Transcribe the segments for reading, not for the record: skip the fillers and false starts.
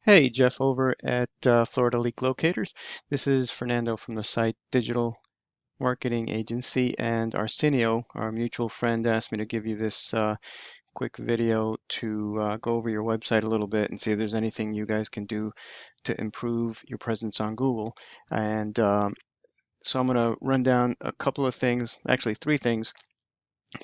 Hey, Jeff over at Florida Leak Locators. This is Fernando from the site Digital Marketing Agency, and Arsenio, our mutual friend, asked me to give you this quick video to go over your website a little bit and see if there's anything you guys can do to improve your presence on Google. And so I'm going to run down a couple of things, actually three things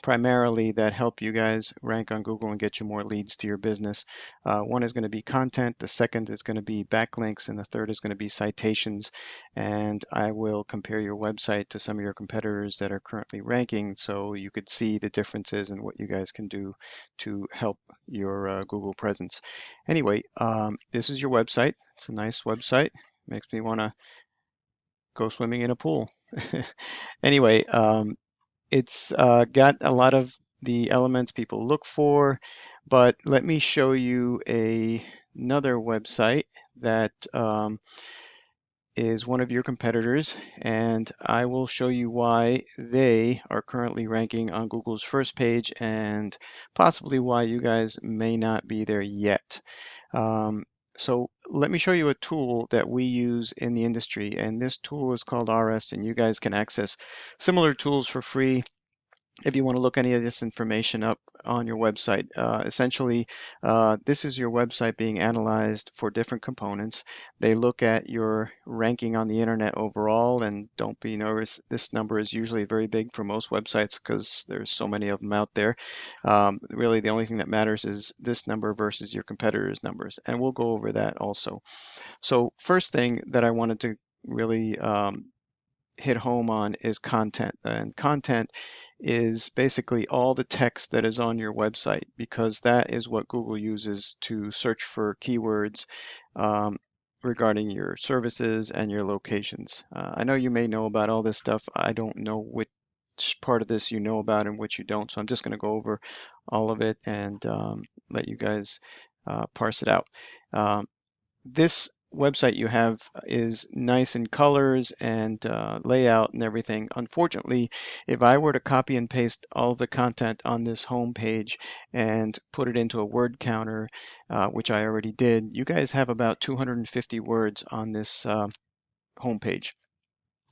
primarily that help you guys rank on Google and get you more leads to your business. One is going to be content, the second is going to be backlinks, and the third is going to be citations. And I will compare your website to some of your competitors that are currently ranking so you could see the differences and what you guys can do to help your Google presence. Anyway, this is your website. It's a nice website. Makes me want to go swimming in a pool. Anyway, it's got a lot of the elements people look for, but let me show you another website that is one of your competitors, and I will show you why they are currently ranking on Google's first page and possibly why you guys may not be there yet. Um, so let me show you a tool that we use in the industry, and this tool is called RS, and you guys can access similar tools for free if you want to look any of this information up on your website. Essentially, this is your website being analyzed for different components. They look at your ranking on the internet overall, and don't be nervous, this number is usually very big for most websites because there's so many of them out there. Really, the only thing that matters is this number versus your competitors' numbers, and we'll go over that also. So first thing that I wanted to really hit home on is content. And content is basically all the text that is on your website because that is what Google uses to search for keywords um, regarding your services and your locations. I know you may know about all this stuff. I don't know which part of this you know about and which you don't. So I'm just going to go over all of it and let you guys parse it out. This website you have is nice in colors and layout and everything. Unfortunately, if I were to copy and paste all the content on this home page and put it into a word counter, which I already did, you guys have about 250 words on this home page,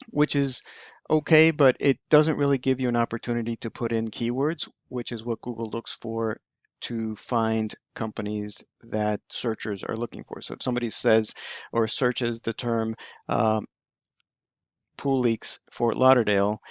which is okay, but it doesn't really give you an opportunity to put in keywords, which is what Google looks for to find companies that searchers are looking for. So if somebody says or searches the term um, pool leaks Fort Lauderdale,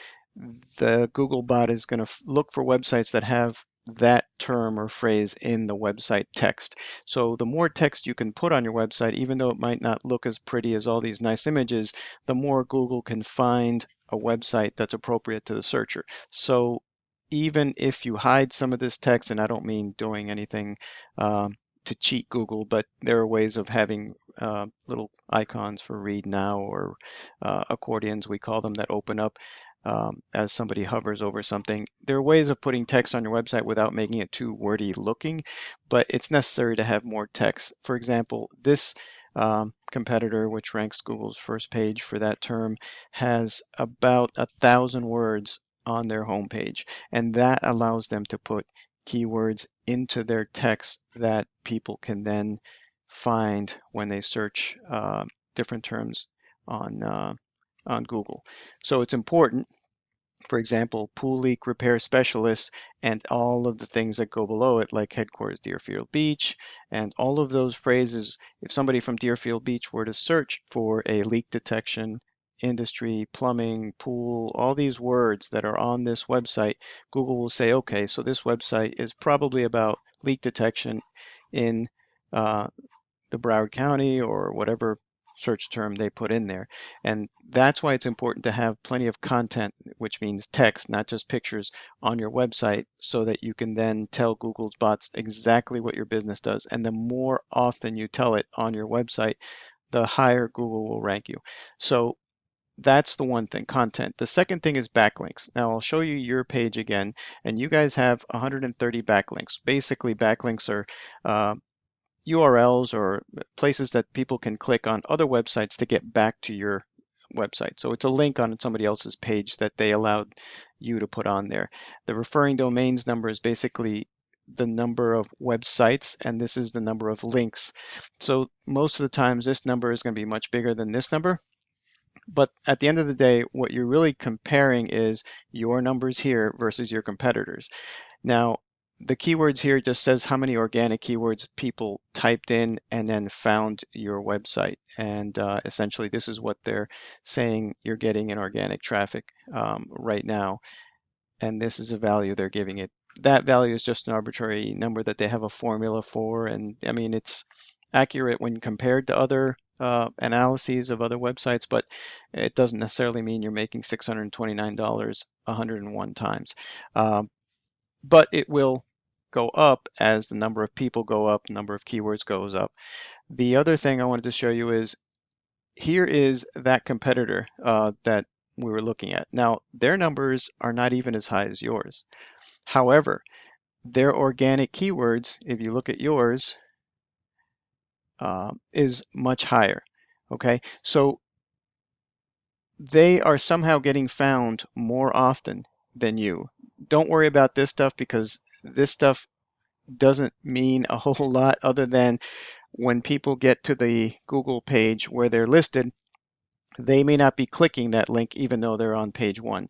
the Google bot is going to look for websites that have that term or phrase in the website text. So the more text you can put on your website, even though it might not look as pretty as all these nice images, the more Google can find a website that's appropriate to the searcher. So even if you hide some of this text, and I don't mean doing anything to cheat Google, but there are ways of having little icons for read now or accordions, we call them, that open up as somebody hovers over something. There are ways of putting text on your website without making it too wordy looking, but it's necessary to have more text. For example, this competitor, which ranks Google's first page for that term, has about 1,000 words on their homepage, and that allows them to put keywords into their text that people can then find when they search different terms on Google. So it's important, for example, pool leak repair specialist and all of the things that go below it, like headquarters Deerfield Beach, and all of those phrases. If somebody from Deerfield Beach were to search for a leak detection, industry, plumbing, pool, all these words that are on this website, Google will say, okay, so this website is probably about leak detection in uh, the Broward County or whatever search term they put in there. And that's why it's important to have plenty of content, which means text, not just pictures, on your website so that you can then tell Google's bots exactly what your business does. And the more often you tell it on your website, the higher Google will rank you. So that's the one thing, content. The second thing is backlinks. Now I'll show you your page again, and you guys have 130 backlinks. Basically, backlinks are URLs or places that people can click on other websites to get back to your website. So it's a link on somebody else's page that they allowed you to put on there. The referring domains number is basically the number of websites, and this is the number of links. So most of the times this number is going to be much bigger than this number. But at the end of the day, what you're really comparing is your numbers here versus your competitors. Now, the keywords here just says how many organic keywords people typed in and then found your website. And essentially, this is what they're saying you're getting in organic traffic right now. And this is a value they're giving it. That value is just an arbitrary number that they have a formula for. And I mean, it's accurate when compared to other analyses of other websites, but it doesn't necessarily mean you're making $629 101 times. But it will go up as the number of people go up, number of keywords goes up. The other thing I wanted to show you is here is that competitor that we were looking at. Now, their numbers are not even as high as yours. However, their organic keywords, if you look at yours, is much higher. Okay, so they are somehow getting found more often than you. Don't worry about this stuff because this stuff doesn't mean a whole lot other than when people get to the Google page where they're listed, they may not be clicking that link even though they're on page one.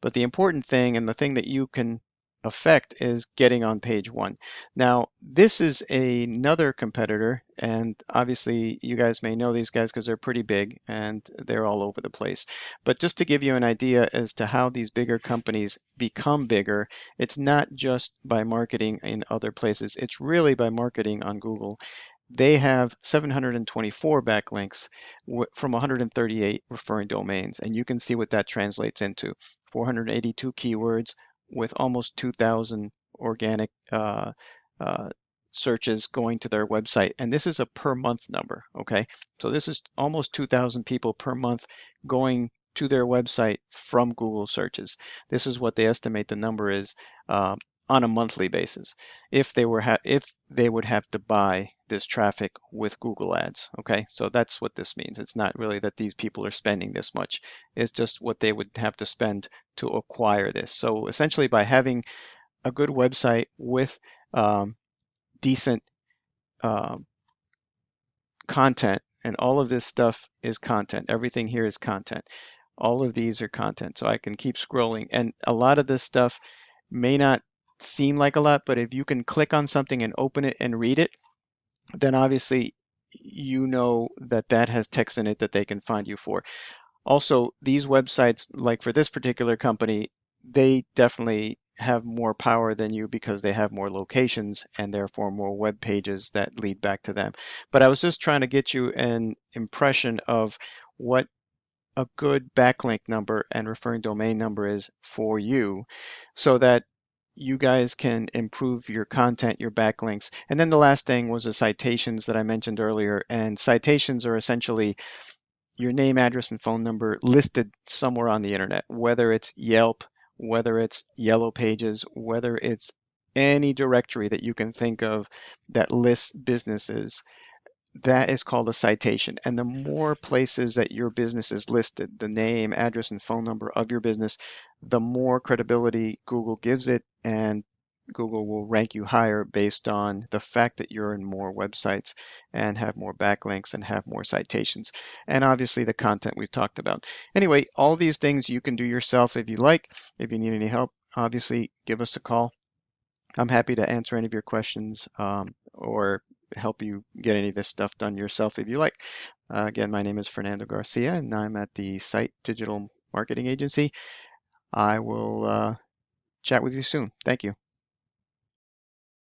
But the important thing and the thing that you can affect is getting on page one. Now, this is another competitor, and obviously you guys may know these guys because they're pretty big and they're all over the place. But just to give you an idea as to how these bigger companies become bigger, it's not just by marketing in other places, it's really by marketing on Google. They have 724 backlinks from 138 referring domains, and you can see what that translates into. 482 keywords with almost 2,000 organic uh, searches going to their website. And this is a per month number, okay? So this is almost 2,000 people per month going to their website from Google searches. This is what they estimate the number is on a monthly basis if they would have to buy this traffic with Google Ads. Okay, so that's what this means. It's not really that these people are spending this much. It's just what they would have to spend to acquire this. So essentially, by having a good website with decent um, content, and all of this stuff is content. Everything here is content. All of these are content. So I can keep scrolling, and a lot of this stuff may not seem like a lot, but if you can click on something and open it and read it, then obviously you know that that has text in it that they can find you for. Also, these websites, like for this particular company, they definitely have more power than you because they have more locations and therefore more web pages that lead back to them. But I was just trying to get you an impression of what a good backlink number and referring domain number is for you so that you guys can improve your content, your backlinks. And then the last thing was the citations that I mentioned earlier. And citations are essentially your name, address, and phone number listed somewhere on the internet, whether it's Yelp, whether it's Yellow Pages, whether it's any directory that you can think of that lists businesses. That is called a citation. And the more places that your business is listed, the name, address, and phone number of your business, the more credibility Google gives it, and Google will rank you higher based on the fact that you're in more websites and have more backlinks and have more citations. And obviously the content we've talked about. Anyway, all these things you can do yourself if you like. If you need any help, obviously give us a call. I'm happy to answer any of your questions or help you get any of this stuff done yourself if you like. Again, my name is Fernando Garcia, and I'm at the Site Digital Marketing Agency. I will chat with you soon. Thank you.